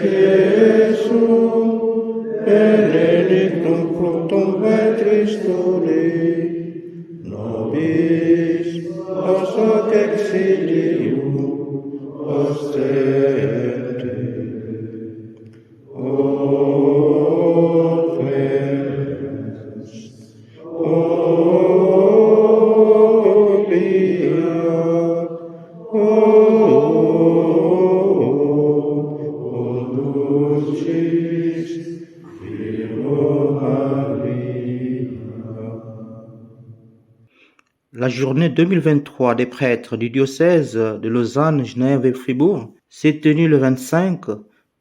Jesús, benedictum fructum ventris tui, nobis os hoc exilium ostende. O clemens, o pia, o dulcis Virgo Maria. La journée 2023 des prêtres du diocèse de Lausanne, Genève et Fribourg s'est tenue le 25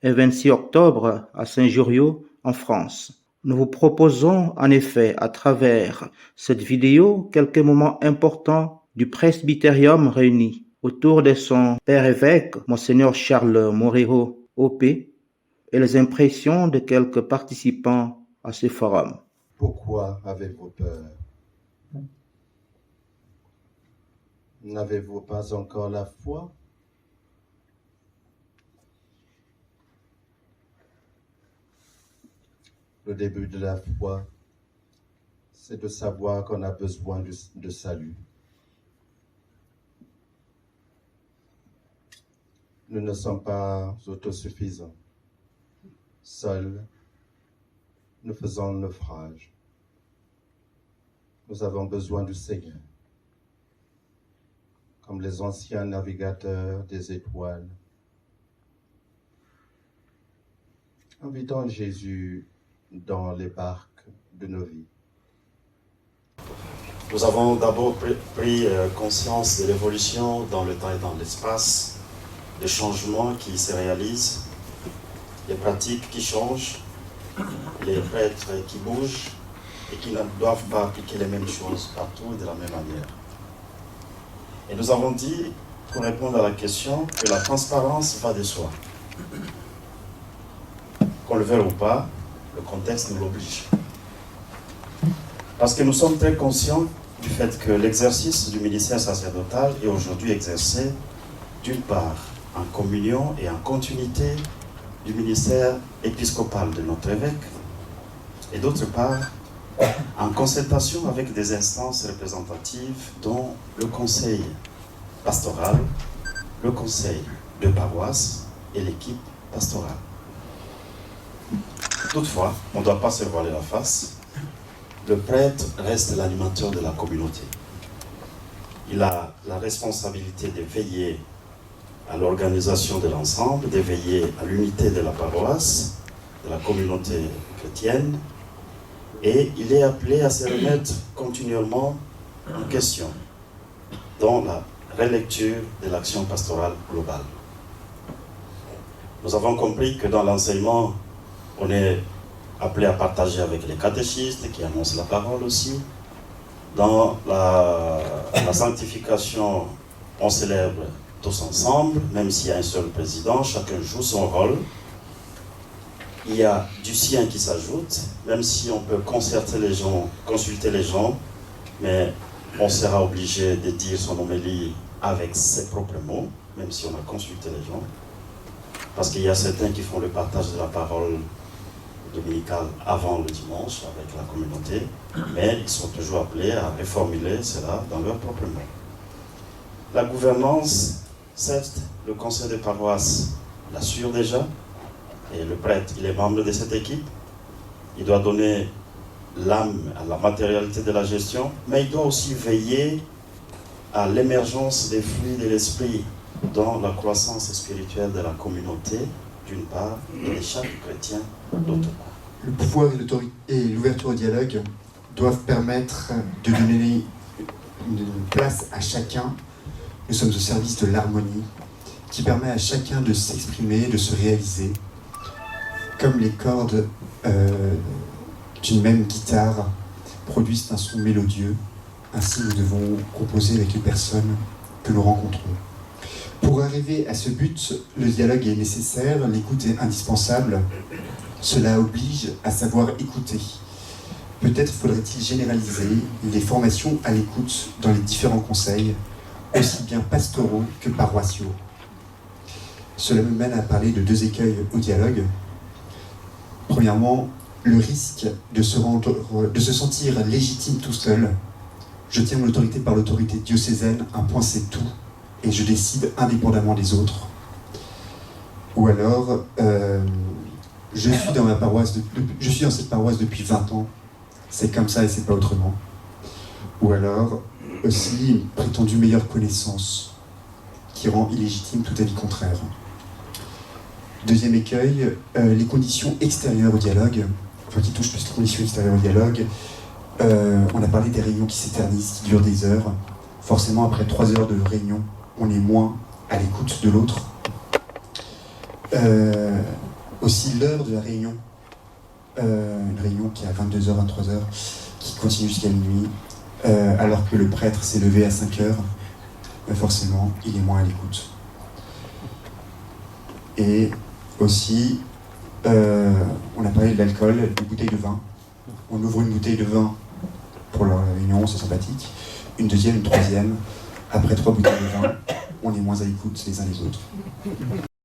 et 26 octobre à Saint-Juriau, en France. Nous vous proposons en effet à travers cette vidéo quelques moments importants du presbytérium réuni autour de son père évêque, Monseigneur Charles Moreau, OP, et les impressions de quelques participants à ce forum. Pourquoi avez-vous peur? N'avez-vous pas encore la foi? Le début de la foi, c'est de savoir qu'on a besoin de salut. Nous ne sommes pas autosuffisants. Seuls, nous faisons naufrage. Nous avons besoin du Seigneur. Comme les anciens navigateurs des étoiles. Invitons Jésus dans les barques de nos vies. Nous avons d'abord pris conscience de l'évolution dans le temps et dans l'espace, des changements qui se réalisent, les pratiques qui changent, les prêtres qui bougent et qui ne doivent pas appliquer les mêmes choses partout et de la même manière. Et nous avons dit, pour répondre à la question, que la transparence va de soi. Qu'on le veuille ou pas, le contexte nous l'oblige. Parce que nous sommes très conscients du fait que l'exercice du ministère sacerdotal est aujourd'hui exercé, d'une part, en communion et en continuité du ministère épiscopal de notre évêque, et d'autre part, en concertation avec des instances représentatives dont le conseil pastoral, le conseil de paroisse et l'équipe pastorale. Toutefois, on ne doit pas se voiler la face. Le prêtre reste l'animateur de la communauté. Il a la responsabilité de veiller à l'organisation de l'ensemble, de veiller à l'unité de la paroisse, de la communauté chrétienne, et il est appelé à se remettre continuellement en question dans la relecture de l'action pastorale globale. Nous avons compris que dans l'enseignement, on est appelé à partager avec les catéchistes qui annoncent la parole aussi. Dans la sanctification, on célèbre tous ensemble, même s'il y a un seul président, chacun joue son rôle. Il y a du sien qui s'ajoute, même si on peut consulter les gens, mais on sera obligé de dire son homélie avec ses propres mots, même si on a consulté les gens. Parce qu'il y a certains qui font le partage de la parole dominicale avant le dimanche avec la communauté, mais ils sont toujours appelés à reformuler cela dans leurs propres mots. La gouvernance, certes, le conseil de paroisse l'assure déjà, et le prêtre, il est membre de cette équipe. Il doit donner l'âme à la matérialité de la gestion, mais il doit aussi veiller à l'émergence des fruits de l'esprit dans la croissance spirituelle de la communauté, d'une part, et de chaque chrétien, d'autre part. Le pouvoir et l'ouverture au dialogue doivent permettre de donner une place à chacun. Nous sommes au service de l'harmonie qui permet à chacun de s'exprimer, de se réaliser. Comme les cordes d'une même guitare produisent un son mélodieux, ainsi nous devons composer avec les personnes que nous rencontrons. Pour arriver à ce but, le dialogue est nécessaire, l'écoute est indispensable. Cela oblige à savoir écouter. Peut-être faudrait-il généraliser les formations à l'écoute dans les différents conseils, aussi bien pastoraux que paroissiaux. cela me mène à parler de deux écueils au dialogue. Premièrement, le risque de se sentir légitime tout seul. Je tiens mon autorité par l'autorité diocésaine, un point c'est tout, et je décide indépendamment des autres. Ou alors, je suis dans cette paroisse depuis 20 ans, c'est comme ça et c'est pas autrement. Ou alors, aussi une prétendue meilleure connaissance qui rend illégitime tout avis contraire. Deuxième écueil, les conditions extérieures au dialogue, enfin qui touchent plus les conditions extérieures au dialogue. On a parlé des réunions qui s'éternisent, qui durent des heures. Forcément, après 3 heures de réunion, on est moins à l'écoute de l'autre. Aussi l'heure de la réunion, une réunion qui est à 22h, 23h, qui continue jusqu'à minuit, alors que le prêtre s'est levé à 5h, forcément, il est moins à l'écoute. Et aussi, on a parlé de l'alcool, des bouteilles de vin. On ouvre une bouteille de vin pour la réunion, c'est sympathique. Une deuxième, une troisième. Après 3 bouteilles de vin, on est moins à l'écoute les uns les autres.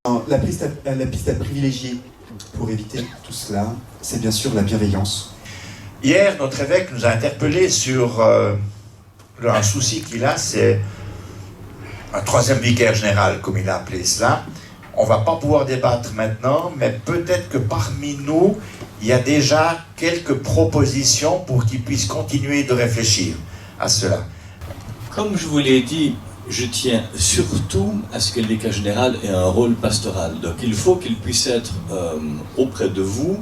Alors, la piste à privilégier pour éviter tout cela, c'est bien sûr la bienveillance. Hier, notre évêque nous a interpellés sur un souci qu'il a, c'est un 3e vicaire général, comme il a appelé cela. On ne va pas pouvoir débattre maintenant, mais peut-être que parmi nous, il y a déjà quelques propositions pour qu'ils puissent continuer de réfléchir à cela. Comme je vous l'ai dit, je tiens surtout à ce que le vicaire général ait un rôle pastoral. Donc il faut qu'il puisse être auprès de vous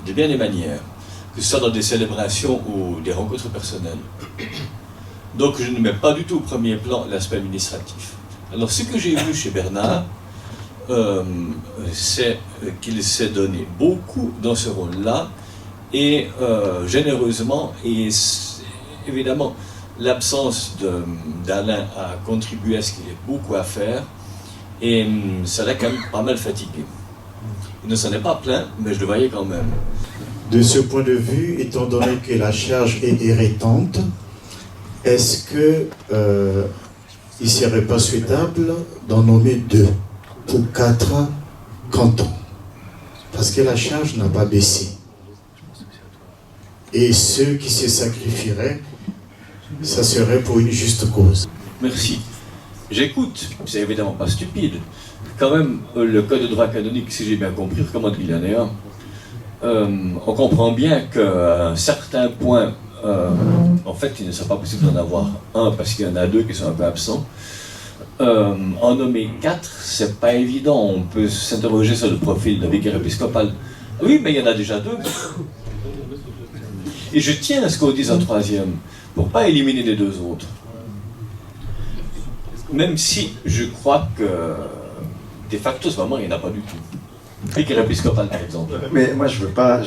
de bien des manières, que ce soit dans des célébrations ou des rencontres personnelles. Donc je ne mets pas du tout au premier plan l'aspect administratif. Alors ce que j'ai vu chez Bernard, c'est qu'il s'est donné beaucoup dans ce rôle-là, et généreusement, et évidemment l'absence d'Alain a contribué à ce qu'il y ait beaucoup à faire, et ça l'a quand même pas mal fatigué. Il ne s'en est pas plaint, mais je le voyais quand même. De ce point de vue, étant donné que la charge est héritante, est-ce que il ne serait pas souhaitable d'en nommer 2 pour 4 cantons? Parce que la charge n'a pas baissé. Et ceux qui se sacrifieraient, ça serait pour une juste cause. Merci. J'écoute, c'est évidemment pas stupide. Quand même, le code de droit canonique, si j'ai bien compris, recommande qu'il y en ait un. On comprend bien qu'à un certain point, en fait, il ne sera pas possible d'en avoir un parce qu'il y en a 2 qui sont un peu absents. En nommer 4, c'est pas évident. On peut s'interroger sur le profil d'un vicaire épiscopal. Oui, mais il y en a déjà 2. Et je tiens à ce qu'on dise un 3e, pour pas éliminer les 2 autres. Même si je crois que, de facto, ce moment, il n'y en a pas du tout. Vicaire épiscopal, par exemple. Mais moi, je veux pas,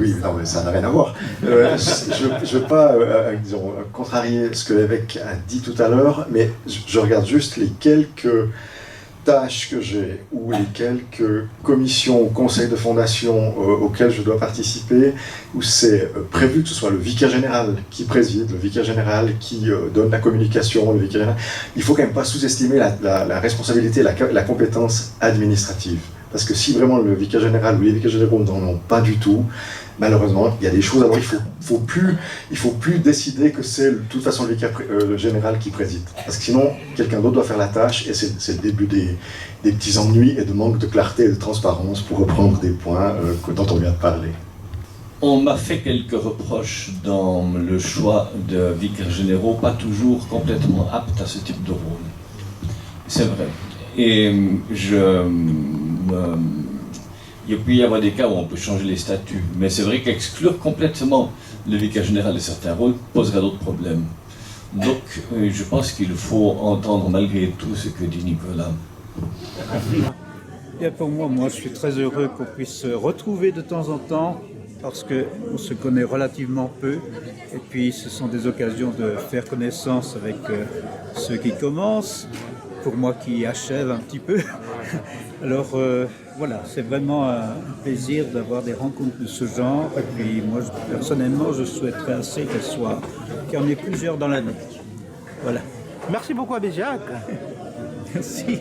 oui, non, mais ça n'a rien à voir. Je veux pas, disons, contrarier ce que l'évêque a dit tout à l'heure, mais je regarde juste les quelques tâches que j'ai, ou les quelques commissions ou conseils de fondation auxquels je dois participer, où c'est prévu que ce soit le vicaire général qui préside, le vicaire général qui donne la communication, le vicaire général. Il faut quand même pas sous-estimer la responsabilité, la compétence administrative. Parce que si vraiment le vicaire général ou les vicaires généraux n'en ont pas du tout, malheureusement, il y a des choses. Alors il faut plus décider que c'est de toute façon le vicaire général qui préside. Parce que sinon, quelqu'un d'autre doit faire la tâche, et c'est le début des petits ennuis et de manque de clarté et de transparence, pour reprendre des points dont on vient de parler. On m'a fait quelques reproches dans le choix de vicaires généraux, pas toujours complètement aptes à ce type de rôle. C'est vrai. Et il peut y avoir des cas où on peut changer les statuts, mais c'est vrai qu'exclure complètement le vicaire général de certains rôles poserait d'autres problèmes. Donc, je pense qu'il faut entendre malgré tout ce que dit Nicolas. Bien pour moi, je suis très heureux qu'on puisse se retrouver de temps en temps, parce qu'on se connaît relativement peu, et puis ce sont des occasions de faire connaissance avec ceux qui commencent, pour moi qui achève un petit peu. Alors voilà, c'est vraiment un plaisir d'avoir des rencontres de ce genre, et puis moi personnellement je souhaiterais assez qu'il y en ait plusieurs dans l'année. Voilà. Merci beaucoup Abbé Jacques. Merci.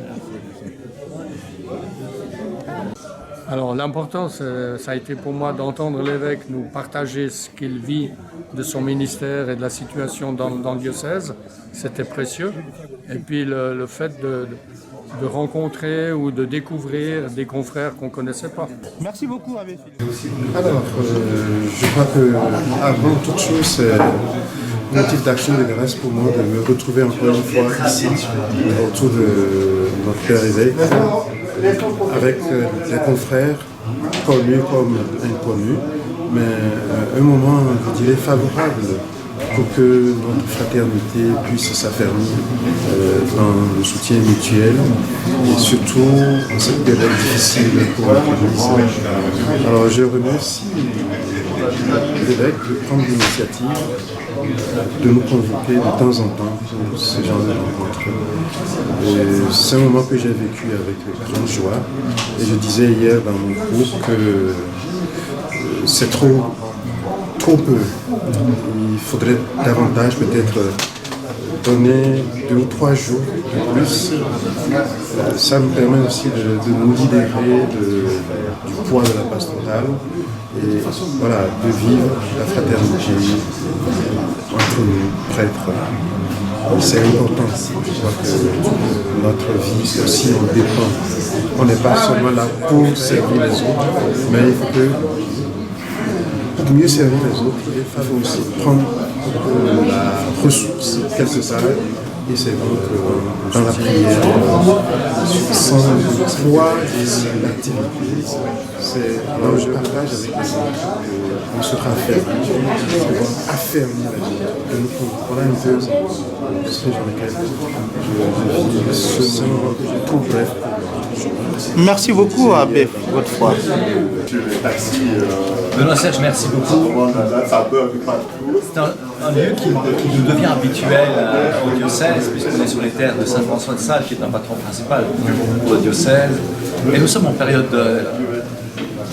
Alors l'important, ça a été pour moi d'entendre l'évêque nous partager ce qu'il vit de son ministère et de la situation dans le diocèse. C'était précieux. Et puis le fait de rencontrer ou de découvrir des confrères qu'on ne connaissait pas. Merci beaucoup, Abbé Philippe. Alors, je crois que avant toute chose, c'est un motif d'action de grâce pour moi de me retrouver encore une fois ici, autour de notre Père évêque, avec des confrères connus comme inconnus, mais un moment, je dirais, favorable pour que notre fraternité puisse s'affermir dans le soutien mutuel et surtout en cette période difficile pour l'Église. Alors je remercie l'évêque de prendre l'initiative de nous convoquer de temps en temps pour ce genre de rencontres. C'est un moment que j'ai vécu avec grande joie et je disais hier dans mon groupe que c'est trop peu. Il faudrait davantage peut-être donner 2 ou 3 jours de plus. Ça me permet aussi de nous libérer du poids de la pastorale et voilà, de vivre la fraternité entre nous, prêtres. C'est important. Je crois que notre vie aussi en dépend. On n'est pas seulement là pour servir les autres, mais il faut que pour mieux servir les autres, il faut aussi prendre la ressource, qu'elle se s'arrête. Et c'est donc dans la prière, sans le poids et l'activité, c'est là où je partage avec les autres, on sera affermi, on affermir la vie de nous. Voilà un peu ce dans lequel je vis ce moment que je trouve bref. Merci beaucoup, Abbé Godefroy. Benoît Serge, merci beaucoup. C'est un lieu qui nous devient habituel au diocèse, puisqu'on est sur les terres de Saint-François de Sales, qui est un patron principal pour le diocèse. Et nous sommes en période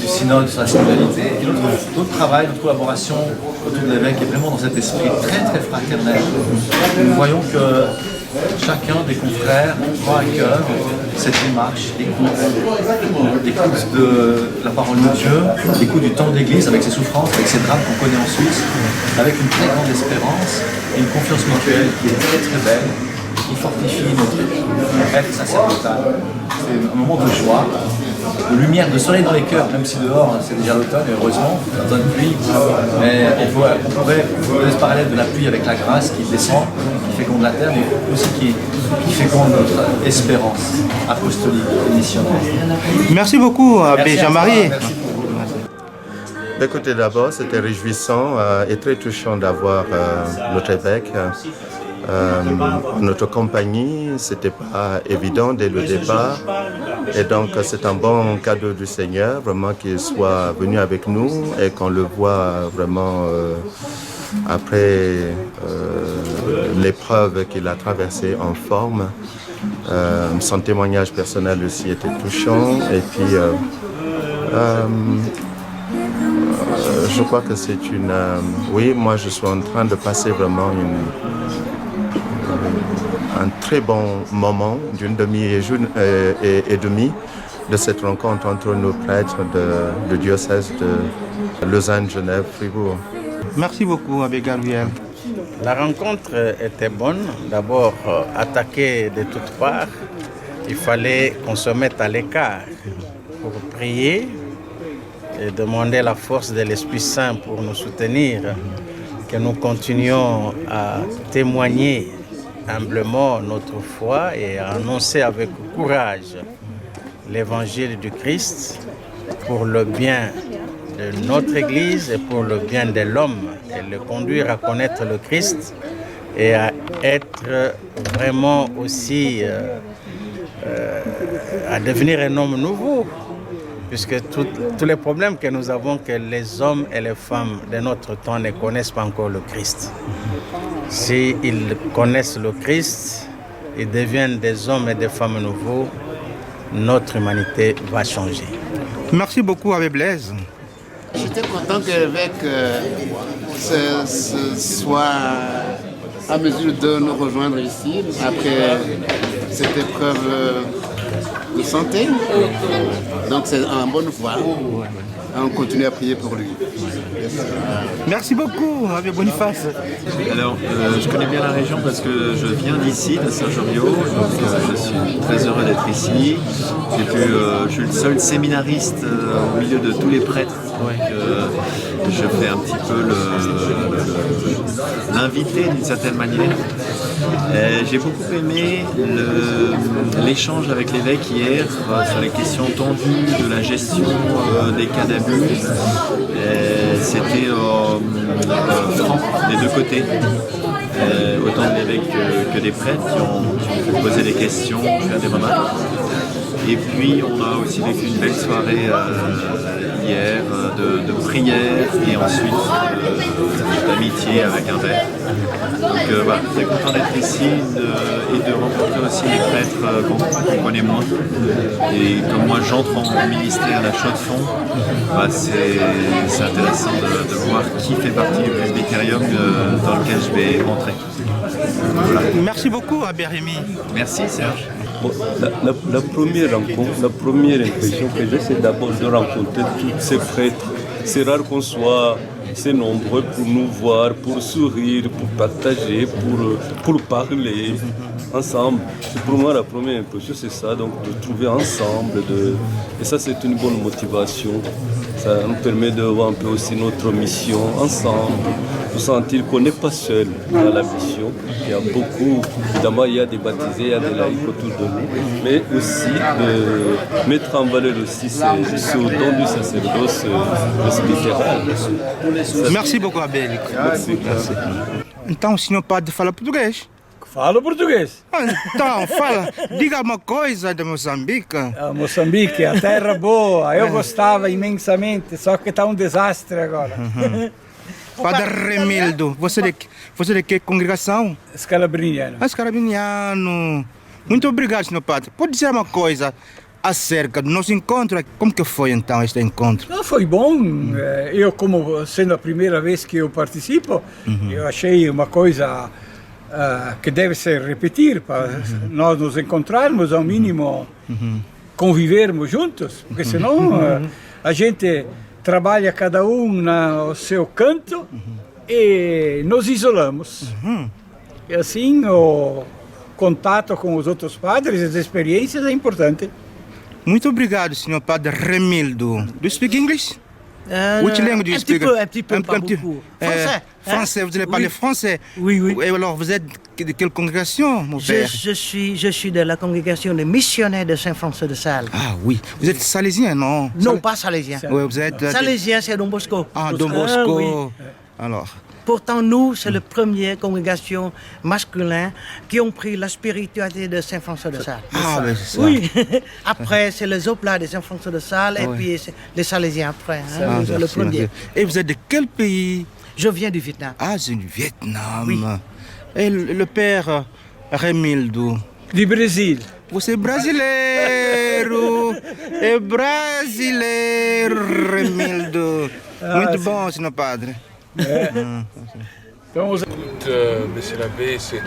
du synode sur la synodalité. Et notre travail, notre collaboration autour de l'évêque est vraiment dans cet esprit très très fraternel. Nous voyons que chacun des confrères prend à cœur cette démarche d'écoute de la parole de Dieu, d'écoute du temps d'église avec ses souffrances, avec ses drames qu'on connaît en Suisse, avec une très grande espérance et une confiance mutuelle qui est très très belle, qui fortifie notre être sacerdotal. C'est un moment de joie, de lumière, de soleil dans les cœurs, même si dehors c'est déjà l'automne, heureusement, l'automne pluie, mais on pourrait faire ce parallèle de la pluie avec la grâce qui descend, qui féconde la terre, mais aussi qui féconde notre espérance apostolique et missionnaire. Merci beaucoup, Abbé Jean-Marie. Écoutez, d'abord, c'était réjouissant et très touchant d'avoir notre évêque en notre compagnie. C'était pas évident dès le départ. Et donc, c'est un bon cadeau du Seigneur, vraiment qu'il soit venu avec nous et qu'on le voit vraiment après l'épreuve qu'il a traversée en forme. Son témoignage personnel aussi était touchant. Et puis, je crois que c'est une... oui, moi je suis en train de passer vraiment un très bon moment d'une et demie de cette rencontre entre nos prêtres du diocèse de Lausanne, Genève, Fribourg. Merci beaucoup, Abbé Gabriel. La rencontre était bonne. D'abord, attaquée de toutes parts, il fallait qu'on se mette à l'écart pour prier et demander la force de l'Esprit Saint pour nous soutenir, que nous continuions à témoigner humblement notre foi et à annoncer avec courage l'évangile du Christ pour le bien de notre Église et pour le bien de l'homme, et le conduire à connaître le Christ et à être vraiment aussi à devenir un homme nouveau, puisque tous les problèmes que nous avons, que les hommes et les femmes de notre temps ne connaissent pas encore le Christ. S'ils connaissent le Christ, ils deviennent des hommes et des femmes nouveaux, notre humanité va changer. Merci beaucoup, Abbé Blaise. J'étais content que l'évêque soit à mesure de nous rejoindre ici, après cette épreuve de santé. Donc c'est en bonne voie. On continue à prier pour lui. Merci beaucoup, Abbé Boniface. Alors, je connais bien la région parce que je viens d'ici, de Saint-Joriot, donc je suis très heureux d'être ici. Je suis le seul séminariste au milieu de tous les prêtres, donc je fais un petit peu l'invité d'une certaine manière. J'ai beaucoup aimé l'échange avec l'évêque hier sur les questions tendues de la gestion des cas d'abus. C'était franc des deux côtés, autant de l'évêque que des prêtres qui ont pu poser des questions, faire des remarques. Et puis on a aussi vécu une belle soirée hier de prière et ensuite d'amitié avec un verre. Donc voilà, très content d'être ici et de rencontrer aussi les prêtres qu'on connaît moins. Et comme moi j'entre en ministère à la Chaux-de-Fonds, c'est intéressant de voir qui fait partie du presbytérium dans lequel je vais entrer. Voilà. Merci beaucoup, Abbé Rémi. Merci Serge. Bon, la première rencontre, la première impression que j'ai, c'est d'abord de rencontrer tous ces prêtres. C'est rare qu'on soit assez nombreux pour nous voir, pour sourire, pour partager, pour parler ensemble. Pour moi, la première impression, c'est ça, donc de trouver ensemble. Et ça, c'est une bonne motivation. Ça nous permet de voir un peu aussi notre mission ensemble, de sentir qu'on n'est pas seul dans la mission. Il y a beaucoup, évidemment, il y a des baptisés, il y a des laïcs autour de nous, mais aussi de mettre en valeur aussi ce don du sacerdoce presbytéral. Merci beaucoup, Abbé. Merci. Então o senhor pode falar português? Falo português. Então, diga uma coisa de Moçambique. Moçambique, a terra boa, eu gostava imensamente, só que está um desastre agora. Padre Remildo, você de que congregação? Scalabriniano. Scalabriniano. Muito obrigado, senhor padre. Pode dizer uma coisa acerca do nosso encontro? Como que foi então este encontro? Foi bom. Eu, como sendo a primeira vez que eu participo, eu achei uma coisa que deve se repetir para nós nos encontrarmos, ao mínimo convivermos juntos, porque senão a gente trabalha cada no seu canto e nos isolamos. E assim o contato com os outros padres, as experiências é importante. Muito obrigado, senhor padre Remildo. Do you speak English? Which language do you speak? Un petit peu, pas beaucoup. Français. Français, vous allez parler français? Oui, oui. Et alors, vous êtes de quelle congrégation, mon père? Je suis de la congrégation des missionnaires de Saint-François de Sales. Ah oui. Vous êtes salésien, non? Non, pas salésien. Oui, vous êtes... Salésien, c'est Don Bosco. Ah, Don Bosco. Oui. Alors... Pourtant, nous, c'est la première congrégation masculine qui ont pris la spiritualité de Saint-François de Sales. Ah, ben c'est ça. Oui. Après, c'est les Oblats de Saint-François de Sales et puis les Salésiens après. Ah, c'est le premier. Et vous êtes de quel pays? Je viens du Vietnam. Ah, c'est du Vietnam. Oui. Et le père Remildo? Du Brésil. Você é brasileiro! É brasileiro, Remildo! Muito bom, senhor padre. Écoute, monsieur l'abbé, c'est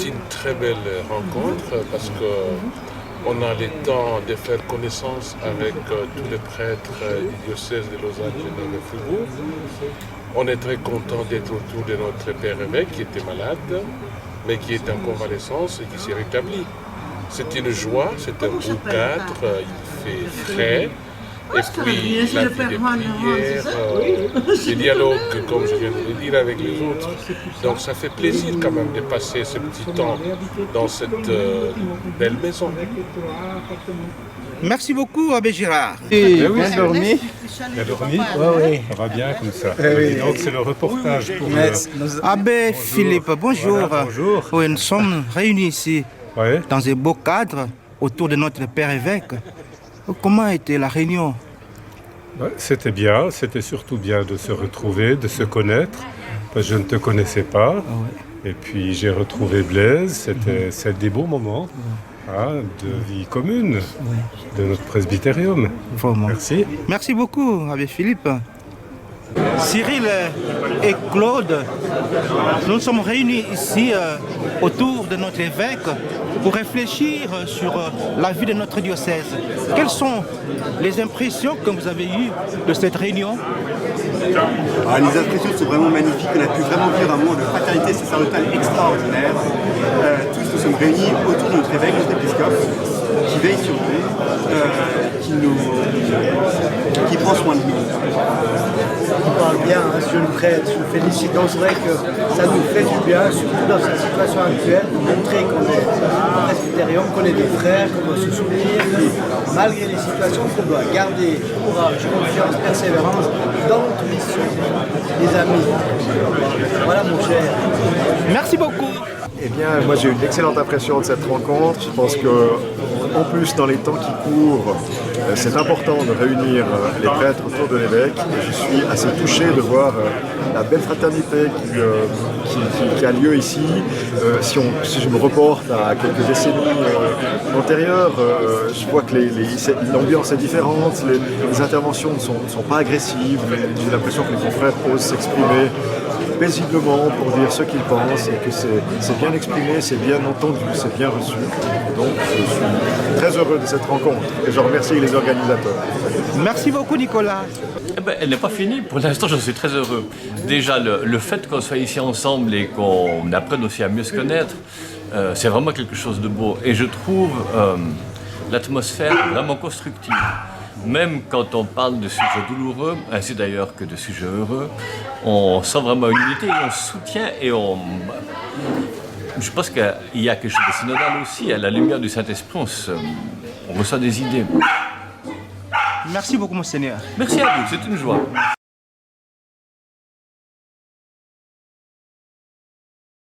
une très belle rencontre parce qu'on a le temps de faire connaissance avec tous les prêtres du diocèse de Lausanne, Genève et Fribourg. On est très content d'être autour de notre père évêque qui était malade, mais qui est en convalescence et qui s'est rétabli. C'est une joie, c'est un beau cadre, il fait frais. Et puis la vie de prière, le dialogue, comme je viens de le dire, avec les autres. Donc ça fait plaisir quand même de passer ce petit temps dans cette belle maison. Merci beaucoup, Abbé Gérard. Bien dormi. Bien dormi? Oui. Ça va bien comme ça. Oui. Donc c'est le reportage pour... Abbé Philippe, bonjour. Voilà, bonjour. Oui, nous sommes réunis ici, dans un beau cadre, autour de notre père évêque. Comment était la réunion? C'était bien, c'était surtout bien de se retrouver, de se connaître, parce que je ne te connaissais pas. Et puis j'ai retrouvé Blaise, c'est des beaux moments de vie commune de notre presbytérium. Vraiment. Merci. Merci beaucoup, Abbé Philippe. Cyril et Claude, nous sommes réunis ici autour de notre évêque pour réfléchir sur la vie de notre diocèse. Quelles sont les impressions que vous avez eues de cette réunion? Les impressions sont vraiment magnifiques. On a pu vraiment vivre un moment de fraternité sacerdotale extraordinaire. Tous nous sommes réunis autour de notre évêque, notre épiscope, qui veille sur nous, qui prend soin de nous. Il parle bien, monsieur le prêtre, je le félicite. Donc c'est vrai que ça nous fait du bien, surtout dans cette situation actuelle, de montrer qu'on est presbytérium, qu'on est des frères, qu'on doit se soutenir, puis malgré les situations, qu'on doit garder courage, confiance, persévérance dans notre mission, les amis. Voilà mon cher. Merci beaucoup. Eh bien, moi j'ai eu une excellente impression de cette rencontre. Je pense que, en plus, dans les temps qui courent, c'est important de réunir les prêtres autour de l'évêque. Je suis assez touché de voir la belle fraternité qui a lieu ici. Si je me reporte à quelques décennies antérieures, je vois que l'ambiance est différente, les interventions ne sont pas agressives. J'ai l'impression que les confrères osent s'exprimer paisiblement pour dire ce qu'ils pensent et que c'est bien exprimé, c'est bien entendu, c'est bien reçu. Donc je suis très heureux de cette rencontre et je remercie les organisateurs. Merci beaucoup Nicolas. Eh ben, elle n'est pas finie, pour l'instant je suis très heureux. Déjà le fait qu'on soit ici ensemble et qu'on apprenne aussi à mieux se connaître, c'est vraiment quelque chose de beau. Et je trouve l'atmosphère vraiment constructive. Même quand on parle de sujets douloureux, ainsi d'ailleurs que de sujets heureux, on sent vraiment une unité et on soutient et je pense qu'il y a quelque chose de synodal aussi. À la lumière du Saint-Esprit, on reçoit des idées. Merci beaucoup, Monseigneur. Merci à vous, c'est une joie.